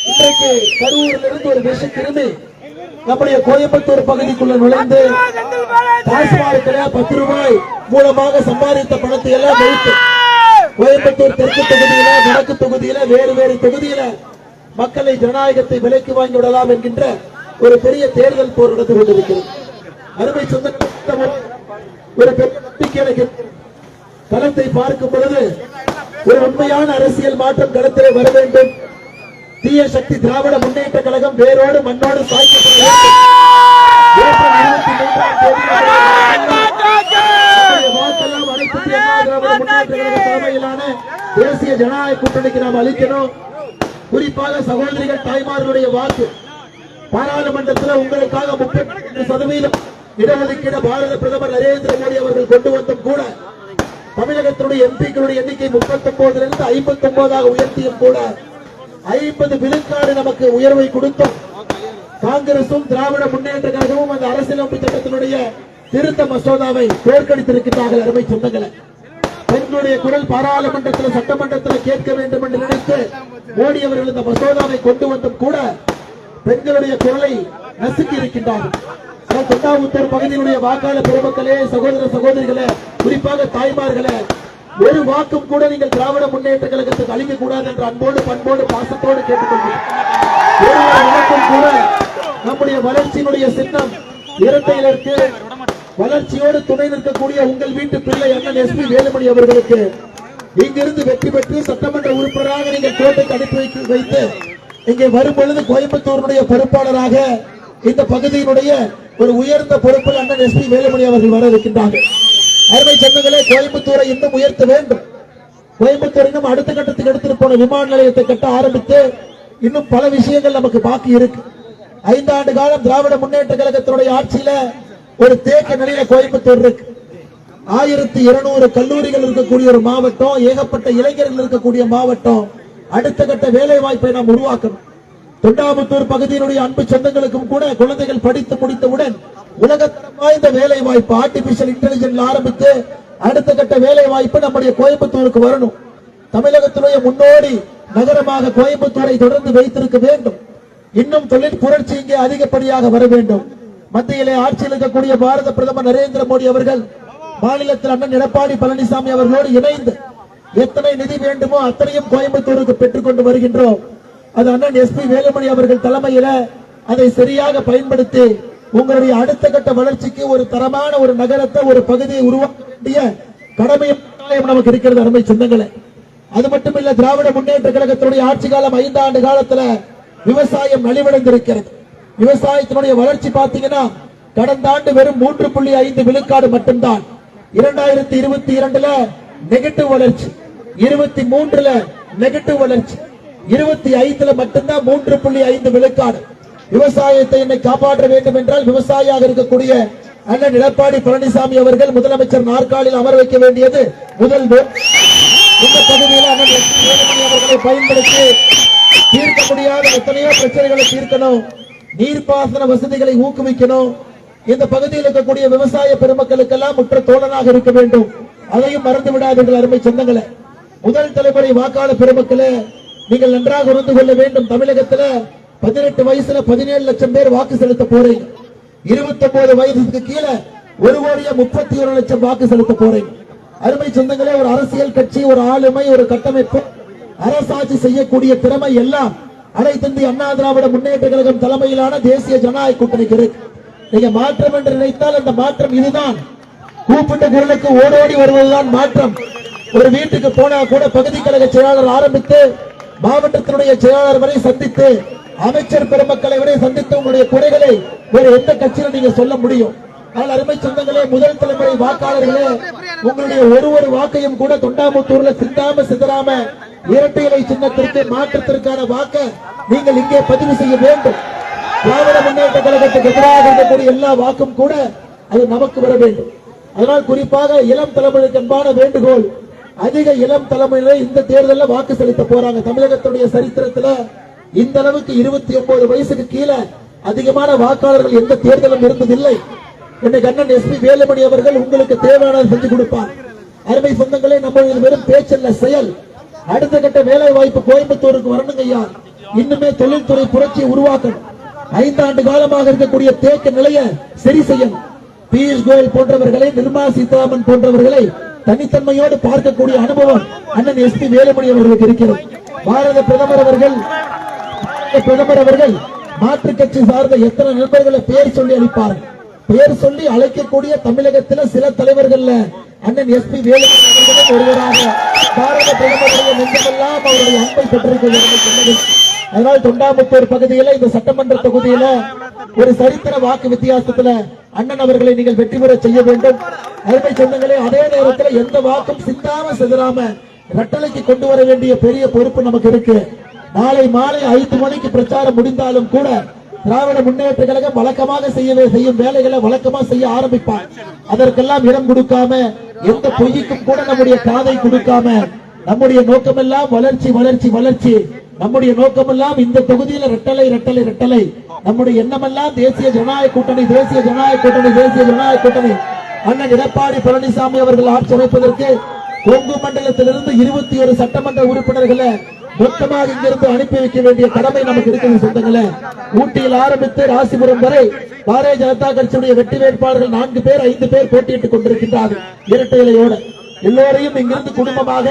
இன்றைக்கு கரூரிலிருந்து ஒரு விஷ கிருமி நம்முடைய கோயம்புத்தூர் பகுதிக்குள்ள நுழைந்து டாஸ்மார்க்ல 10 ரூபாய் மூலமாக சம்பாதித்த பணத்தை எல்லாம் வைத்து கோயம்புத்தூர் தெற்கு தொகுதியில வடக்கு தொகுதியில வேறு வேறு தொகுதியில மக்களை ஜனநாயகத்தை விலைக்கு வாங்கி விடலாம் என்கின்ற ஒரு பெரிய தேர்தல் போர் நடந்து கொண்டிருக்கிறது. அருமை சொந்தங்கள், ஒரு பெரிய களத்தை பார்க்கும் பொழுது ஒரு உண்மையான அரசியல் மாற்றம் களத்திலே வர வேண்டும். தீய சக்தி திராவிட முன்னேற்ற கழகம் வேரோடு மண்ணோடு சாய்க்கப்பட வேண்டும். ஏப்ரல் 23 வாக்கெல்லாம் அனைத்து திராவிட முன்னேற்ற கழக தலைமையிலான தேசிய ஜனநாயக கூட்டணிக்கு நாம் அளிக்கணும். குறிப்பாக சகோதரிகள் தாய்மார்களுடைய வாக்கு பாராளுமன்றத்தில் உங்களுக்காக 32% இடஒதுக்கீடு பாரத பிரதமர் நரேந்திர மோடி அவர்கள் கொண்டு வந்தும் கூட தமிழகத்தினுடைய எம்பிக்களுடைய எண்ணிக்கை 39 59 உயர்த்தியும் கூட 50 விழுக்காடு நமக்கு உயர்வை கொடுத்தோம். காங்கிரசும் திராவிட முன்னேற்ற கழகமும் அந்த அரசியலமைப்பு சட்டத்தினுடைய திருத்த மசோதாவை தோற்கடித்திருக்கிறார்கள். அருமை சொந்தங்களை, பெண்களுடைய குரல் பாராளுமன்றத்தில் சட்டமன்றத்தில் கேட்க வேண்டும் என்று நினைத்து மோடி அவர்கள் இந்த மசோதாவை கொண்டு வந்தும் கூட பெண்களுடைய குரலை நசுக்கி இருக்கின்றார்கள். தொண்டாமுத்தூர் பகுதியினுடைய வாக்காளர் பெருமக்களே, சகோதர சகோதரிகளே, குறிப்பாக தாய்மார்களே, ஒரு வாக்கும் கூட நீங்கள் திராவிட முன்னேற்ற கழகத்துக்கு அளிக்க கூடாது என்ற அன்போடு பண்போடு பாசத்தோடு கேட்டுக்கொள்கிறேன். கூட நம்முடைய வளர்ச்சியினுடைய சின்னம் இரட்டையில் இருக்கு. வளர்ச்சியோடு துணை நிற்கக்கூடிய உங்கள் வீட்டு பிள்ளை அண்ணன் எஸ்பி வேலுமணி அவர்களுக்கு இங்கிருந்து வெற்றி பெற்று சட்டமன்ற உறுப்பினராக நீங்கள் கோட்டைக்கு அனுப்பி வைத்து இங்கே வரும் பொழுது கோயம்புத்தூருடைய பொறுப்பாளராக இந்த பகுதியினுடைய ஒரு உயர்ந்த பொறுப்பில் அண்ணன் எஸ்பி வேலுமணி அவர்கள் வர இருக்கின்றார்கள். அருமை சொந்தங்களே, கோயம்புத்தூரை இன்னும் உயர்த்த வேண்டும். கோயம்புத்தூர் இன்னும் அடுத்த கட்டத்துக்கு எடுத்துட்டு போன விமான நிலையத்தை கட்ட ஆரம்பித்து இன்னும் பல விஷயங்கள் நமக்கு பாக்கி இருக்கு. 5 ஆண்டு காலம் திராவிட முன்னேற்ற கழகத்தினுடைய ஆட்சியில ஒரு தேக்க நிலையில கோயம்புத்தூர் இருக்கு. 1200 கல்லூரிகள் இருக்கக்கூடிய ஒரு மாவட்டம், ஏகப்பட்ட இளைஞர்கள் இருக்கக்கூடிய மாவட்டம். அடுத்த கட்ட வேலை வாய்ப்பை நாம் உருவாக்கணும். தொண்டாமுத்தூர் பகுதியினுடைய அன்பு சொந்தங்களுக்கும் கூட குழந்தைகள் படித்து முடித்தவுடன் உலகத்தரம் வாய்ந்த வேலை வாய்ப்பு, ஆர்டிபிஷியல் இன்டெலிஜென்ஸ் ஆரம்பித்து அடுத்த கட்ட வேலை வாய்ப்பு நம்முடைய கோயம்புத்தூருக்கு வரணும். தமிழகத்தினுடைய முன்னோடி நகரமாக கோயம்புத்தூரை தொடர்ந்து வைத்திருக்க வேண்டும். இன்னும் தொழில் புரட்சி இங்கே அதிகப்படியாக வர வேண்டும். மத்தியிலே ஆட்சியில் இருக்கக்கூடிய பாரத பிரதமர் நரேந்திர மோடி அவர்கள் மாநிலத்தில் அண்ணன் எடப்பாடி பழனிசாமி அவர்களோடு இணைந்து எத்தனை நிதி வேண்டுமோ அத்தனையும் கோயம்புத்தூருக்கு பெற்றுக் கொண்டு வருகின்றோம். அது அண்ணன் எஸ்பி வேலுமணி அவர்கள் தலைமையில அதை சரியாக பயன்படுத்தி உங்களுடைய அடுத்த கட்ட வளர்ச்சிக்கு ஒரு தரமான ஒரு நகரத்தை, ஒரு பகுதியை உருவாக்க வேண்டிய கடமையும் நமக்கு இருக்கிறது. அருமை சொந்தங்களே, அது மட்டுமில்ல, திராவிட முன்னேற்ற கழகத்தினுடைய ஆட்சி காலம் 5 ஆண்டு காலத்துல விவசாயம் நலிவடைந்திருக்கிறது. விவசாயத்தினுடைய வளர்ச்சி பாத்தீங்கன்னா கடந்த ஆண்டு வெறும் 3.5 விழுக்காடு மட்டும்தான். 2022ல நெகட்டிவ் வளர்ச்சி, 23ல நெகட்டிவ் வளர்ச்சி, 25ல மட்டும்தான் 3.5 விழுக்காடு. விவசாயத்தை என்னை காப்பாற்ற வேண்டும் என்றால் விவசாயியாக இருக்கக்கூடிய அண்ணன் எடப்பாடி பழனிசாமி அவர்கள் முதலமைச்சர் நாற்காலில் அமர வைக்க வேண்டியது முதல். இந்த பகுதியில் அண்ணன் எஸ்பி வேலுமணி அவர்களை பயன்படுத்தி தீர்க்க முடியாத எத்தனையோ பிரச்சனைகளை தீர்க்கணும். நீர்ப்பாசன வசதிகளை ஊக்குவிக்கணும். இந்த பகுதியில் இருக்கக்கூடிய விவசாய பெருமக்களுக்கெல்லாம் முற்ற தோழனாக இருக்க வேண்டும். அதையும் மறந்து விடாதீர்கள் அருமை சொந்தங்களே. முதல் தலைமுறை வாக்காளர் பெருமக்களே, நீங்கள் நன்றாக உணர்ந்து கொள்ள வேண்டும். தமிழகத்தில் 18 வயசுல 17 லட்சம் பேர் வாக்கு செலுத்த போறீங்க. 29 வயதுக்கு கீழே 1,31 லட்சம் வாக்கு செலுத்த போறீங்க. அருமை சொந்தங்களே, ஒரு அரசியல் கட்சி, ஒரு ஆளுமை, ஒரு கட்டமைப்பு, அரசாட்சி செய்யக்கூடிய திறமை எல்லாம் அனைத்து இந்திய அண்ணா திராவிட முன்னேற்ற கழகம் தலைமையிலான தேசிய ஜனநாயக கூட்டணிக்கு இருக்கு. நீங்க மாற்றம் என்று நினைத்தால் அந்த மாற்றம் இதுதான். கூப்பிட்ட குரலுக்கு ஓடோடி வருவதுதான் மாற்றம். ஒரு வீட்டுக்கு போனா கூட பகுதி கழக செயலாளர் ஆரம்பித்து மாவட்டத்தினுடைய செயலாளர் வரை சந்தித்து அமைச்சர் பெருமக்களை வரை சந்தித்து உங்களுடைய குறைகளை வேறு எந்த கட்சியில நீங்க சொல்ல முடியும்? ஆனால் அருமை சொந்தங்களே, முதல் தலைமுறை வாக்காளர்களே, உங்களுடைய ஒரு வாக்கையும் கூட தொண்டாமுத்தூர்ல சிந்தாம சிதறாம இரட்டை இலை சின்னத்திற்கு மாற்றத்திற்கான வாக்க நீங்கள் இங்கே பதிவு செய்ய வேண்டும். திராவிட முன்னேற்ற கழகத்துக்கு எதிராக இருக்கக்கூடிய எல்லா வாக்கும் கூட அது நமக்கு வர வேண்டும். அதனால் குறிப்பாக இளம் தலைமுறைக்கு அன்பான வேண்டுகோள், அதிக இளம் தலைமுறையினர் இந்த தேர்தலில் வாக்கு செலுத்த போறாங்க. தமிழகத்துடைய சரித்திரத்தில் இந்த அளவுக்கு 29 வயசுக்கு கீழே அதிகமான வாக்காளர்கள் எந்த தேர்தலும் இருந்ததில்லை. இன்னைக்கு அண்ணன் எஸ்பி வேலுமணி அவர்கள் உங்களுக்கு தேவையானதை செஞ்சு கொடுப்பார். அருமை சொந்தங்களே, நம்ம வெறும் பேச்சல்ல, செயல். அடுத்த கட்ட வேலை வாய்ப்பு கோயம்புத்தூருக்கு வரணுங்க ஐயா. இன்னுமே தொழில்துறை புரட்சியை உருவாக்கணும். 5 ஆண்டு காலமாக இருக்கக்கூடிய தேக்க நிலையை சரி செய்யணும். பியூஷ் கோயல் போன்றவர்களை, நிர்மலா சீதாராமன் போன்றவர்களை தனித்தன்மையோடு பார்க்கக்கூடிய அனுபவம் அண்ணன் எஸ்பி வேலுமணி அவர்களுக்கு இருக்கிறது. பாரத பிரதமர் அவர்கள் மாற்று கட்சி சார்ந்த எத்தனை நண்பர்களை பெயர் சொல்லி அளிப்பார்கள். பெயர் சொல்லி அழைக்கக்கூடிய தமிழகத்தில் சில தலைவர்கள் அண்ணன் எஸ்பி வேலுமணி அவர்களும் ஒருவராக பாரத பிரதமருடைய நெஞ்சமெல்லாம் அவருடைய அன்பை பெற்றிருக்கிறது. அதனால் தொண்டாமுத்தூர் பகுதியில் இந்த சட்டமன்ற தொகுதியில ஒரு சரித்திர வாக்கு வித்தியாசத்துல அண்ணன் அவர்களை நீங்கள் வெற்றி பெற செய்ய வேண்டும். அருமை சொந்தங்களே, அதே நேரத்தில் எந்த வாக்கும் சிந்தாம சிதறாம ரெட்டலைக்கு கொண்டு வர வேண்டிய பெரிய பொறுப்பு நமக்கு இருக்கு. நாளை மாலை 5 மணிக்கு பிரச்சாரம் முடிந்தாலும் கூட திராவிட முன்னேற்ற கழகம் வழக்கமாக செய்யும் வேலைகளை வழக்கமா செய்ய ஆரம்பிப்பார். அதற்கெல்லாம் இடம் கொடுக்காம, எந்த பொய்க்கும் கூட நம்முடைய காதை கொடுக்காம, நம்முடைய நோக்கமெல்லாம் வளர்ச்சி வளர்ச்சி வளர்ச்சி, நம்முடைய நோக்கமெல்லாம் இந்த தொகுதியில் ரெட்டலை ரெட்டலை ரெட்டலை, நம்முடைய எண்ணமெல்லாம் தேசிய ஜனநாயக கூட்டணி தேசிய ஜனநாயக கூட்டணி தேசிய ஜனநாயக கூட்டணி. அண்ணன் எடப்பாடி பழனிசாமி அவர்கள் ஆட்சி அமைப்பதற்கு கொங்கு மண்டலத்திலிருந்து 21 சட்டமன்ற உறுப்பினர்களை மொத்தமாக இங்கிருந்து அனுப்பி வைக்க வேண்டிய கடமை நமக்கு இருக்கிறது சொந்தங்களே. ஊட்டியில் ஆரம்பித்து ராசிபுரம் வரை பாரதிய ஜனதா கட்சியுடைய வெற்றி வேட்பாளர்கள் 4 பேர் 5 பேர் போட்டியிட்டுக் கொண்டிருக்கின்றார்கள் இரட்டை இலையோடு. எல்லோரையும் இங்கிருந்து குடும்பமாக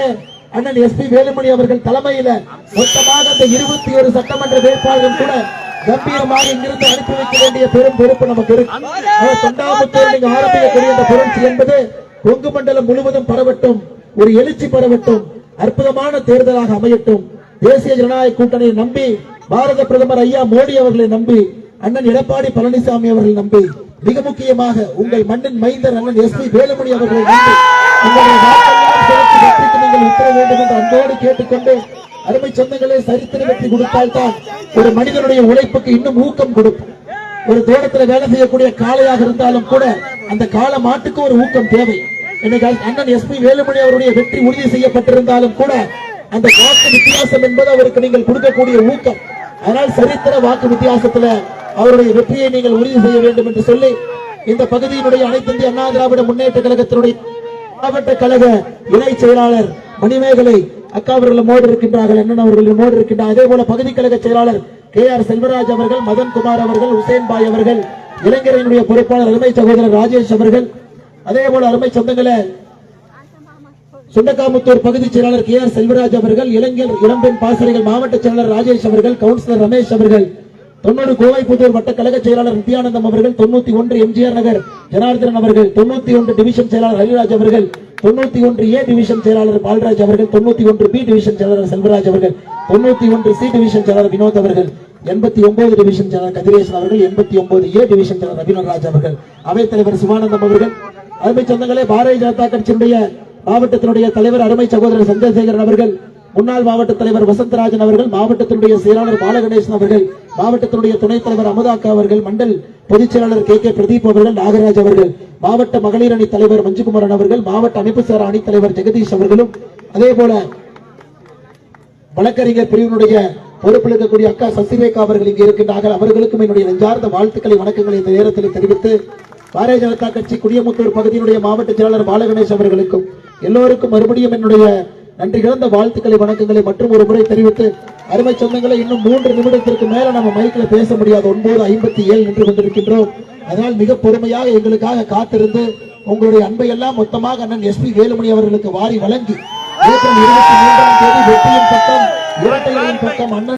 அண்ணன் எஸ்பி வேலுமணி அவர்கள் தலைமையில மொத்தமாக அந்த 21 சட்டமன்ற வேட்பாளர்கள் கூட கம்பீரமாக இங்கிருந்து அனுப்பி வைக்க வேண்டிய பெரும் பொறுப்பு நமக்கு இருக்கு. தொண்டாமுத்தூர் நீங்க ஆரம்பிக்கக்கூடிய அந்த புரட்சி என்பது கொங்கு மண்டலம் முழுவதும் பரவட்டும், ஒரு எழுச்சி பரவட்டும், அற்புதமான தேர்தலாக அமையட்டும். தேசிய ஜனநாயக கூட்டணியை நம்பி, பாரத பிரதமர் ஐயா மோடி அவர்களை நம்பி, அண்ணன் எடப்பாடி பழனிசாமி அவர்களை நம்பி, மிக முக்கியமாக உங்கள் மண்ணின் மைந்தர் அண்ணன் எஸ்பி வேலுமணி அவர்களை நம்பி நீங்கள் உத்தர வேண்டும் என்று அன்போடு கேட்டுக்கொண்டு, அருமை சொந்தங்களே, சரித்திர வெற்றி கொடுத்தால்தான் ஒரு மனிதனுடைய உழைப்புக்கு இன்னும் ஊக்கம் கொடுக்கும். ஒரு தோட்டத்தில் வேலை செய்யக்கூடிய காளையாக இருந்தாலும் கூட அந்த கால மாட்டுக்கு ஒரு ஊக்கம் தேவை. அண்ணன் எஸ்பி வேலுமணி அவருடைய வெற்றி உறுதி செய்யப்பட்டிருந்தாலும் கூட அந்த வாக்கு வித்தியாசம் என்பது அவருக்கு நீங்கள் கொடுக்கக்கூடிய ஊக்கம். அதனால் சரித்திர வாக்கு வித்தியாசத்துல அவருடைய வெற்றியை நீங்கள் உறுதி செய்ய வேண்டும் என்று சொல்லி, இந்த பகுதியினுடைய அனைத்து இந்திய அண்ணா திராவிட முன்னேற்ற கழகத்தினுடைய மாவட்ட கழக இணை செயலாளர் மணிமேகலை அக்கா அவர்கள் மோடி இருக்கின்றார்கள், அண்ணன் அவர்கள் மோடி இருக்கின்றார். அதே போல பகுதி கழக செயலாளர் KR செல்வராஜ் அவர்கள், மதன்குமார் அவர்கள், உசேன் பாய் அவர்கள், இளைஞரனுடைய பொறுப்பாளர் அருமை சகோதரர் ராஜேஷ் அவர்கள், அதே போல அருமை சொந்தங்களே சுண்டக்காமுத்தூர் பகுதி செயலாளர் KR செல்வராஜ் அவர்கள், இளைஞர் இளம்பெண் பாசறைகள் மாவட்ட செயலாளர் ராஜேஷ் அவர்கள், கவுன்சிலர் ரமேஷ் அவர்கள், 90 கோவைப்புத்தூர் வட்ட கழக செயலாளர் நித்யானந்தம் அவர்கள், 91 MGR நகர் ஜனார்தன் அவர்கள், 91 டிவிஷன் செயலாளர் ஹரிராஜ் அவர்கள், 91A டிவிஷன் செயலாளர் பால்ராஜ் அவர்கள், 91B டிவிஷன் செயலாளர் செல்வராஜ் அவர்கள், 91C டிவிஷன் செயலாளர் வினோத் அவர்கள், 89 டிவிஷன் செயலாளர் கதிரேசன் அவர்கள், 89A டிவிஷன் செயலாளர் ரவீந்திரராஜ் அவர்கள், அவைத் தலைவர் சிவானந்தம் அவர்கள். அருமை சொந்தங்களே, பாரதிய ஜனதா கட்சியினுடைய மாவட்டத்தினுடைய தலைவர் அருமை சகோதரர் சந்திரசேகரன் அவர்கள், முன்னாள் மாவட்ட தலைவர் வசந்தராஜன் அவர்கள், மாவட்டத்தினுடைய செயலாளர் பாலகணேசன் அவர்கள், மாவட்டத்தினுடைய துணைத் தலைவர் அமுதாக்கா அவர்கள், மண்டல் பொதுச் செயலாளர் KK பிரதீப் அவர்கள், நாகராஜ் அவர்கள், மாவட்ட மகளிர் அணி தலைவர் மஞ்சுகுமாரன் அவர்கள், மாவட்ட அமைப்பு சாரா அணி தலைவர் ஜெகதீஷ் அவர்களும், அதே போல வழக்கறிஞர் பிரிவினுடைய பொறுப்பில் இருக்கக்கூடிய அக்கா சசிரேகா அவர்கள் இங்கே இருக்கின்றார்கள். அவர்களுக்கும் என்னுடைய நெஞ்சார்ந்த வாழ்த்துக்களை வணக்கங்களை இந்த நேரத்தில் தெரிவித்து, பாரதிய ஜனதா கட்சி குடியமுத்தூர் பகுதியினுடைய மாவட்ட செயலாளர் பாலகணேஷ் அவர்களுக்கும் எல்லோருக்கும் மறுபடியும் என்னுடைய நன்றி கலந்த வாழ்த்துக்களை வணக்கங்களை மற்றும் ஒரு முறை தெரிவித்து, அருமை சொந்தங்களை, இன்னும் 3 நிமிடத்திற்கு மேல நம்ம மைக்கில் பேச முடியாது. 9:57 நின்று கொண்டிருக்கின்றோம். அதனால் மிக பொறுமையாக எங்களுக்காக காத்திருந்து உங்களுடைய அன்பை எல்லாம் மொத்தமாக அண்ணன் எஸ்பி வேலுமணி அவர்களுக்கு வாரி வழங்கி, ஏப்ரல் 23ஆம் தேதி வெற்றியின் பக்கம் இரட்டைகளின் பக்கம் அண்ணன்